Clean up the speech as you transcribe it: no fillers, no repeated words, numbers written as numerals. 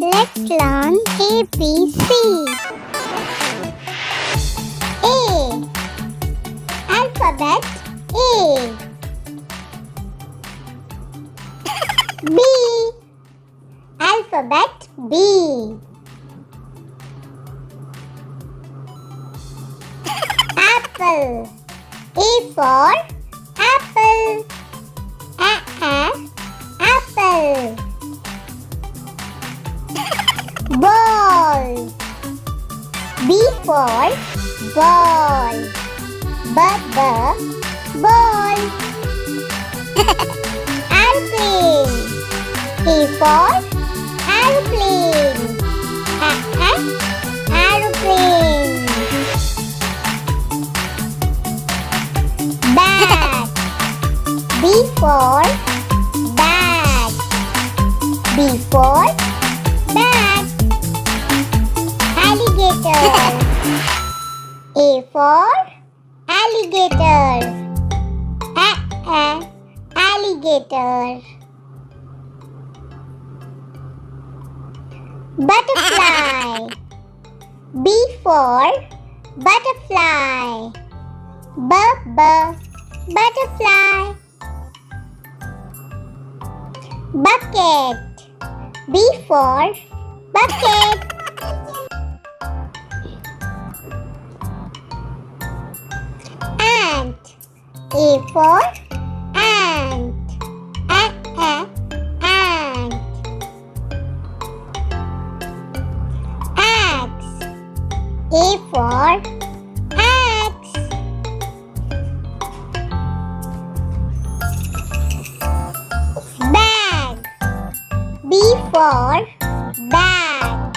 Let's learn ABC. A. Alphabet A. B. Alphabet B. Apple. A for apple. Apple. Ball. B for ball. Ball. Airplane. A for airplane. Airplane. Bat. B for bat. B for bat. Alligator. A for alligator. Alligator. Butterfly. B for butterfly. Butterfly. Bucket. B for bucket. Ant. A for ant. Ant. Axe. A for axe. Bag. B for bag.